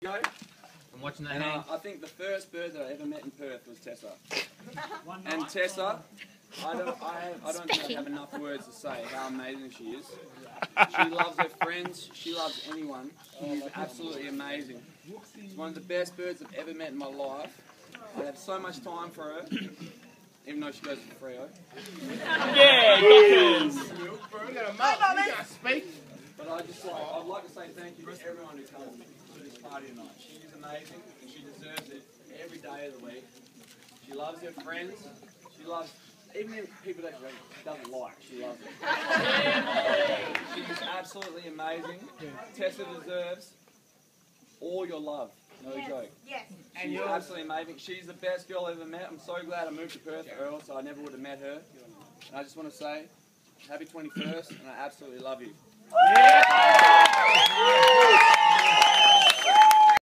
Go. I'm watching that And hand. I think the first bird that I ever met in Perth was Tessa. And Tessa, I don't think I have enough words to say how amazing she is. She loves her friends. She loves anyone. She's absolutely amazing. She's one of the best birds I've ever met in my life. I have so much time for her, even though she goes to Freo. Yeah, Dockers! But I'd like to say thank you to everyone who comes to this party tonight. She is amazing and she deserves it every day of the week. She loves her friends. She loves even people that she doesn't like. She loves them. She's absolutely amazing. Tessa deserves all your love. No joke. Yes. She's absolutely amazing. She's the best girl I've ever met. I'm so glad I moved to Perth or else I never would have met her. And I just want to say, happy 21st, and I absolutely love you. Yeah!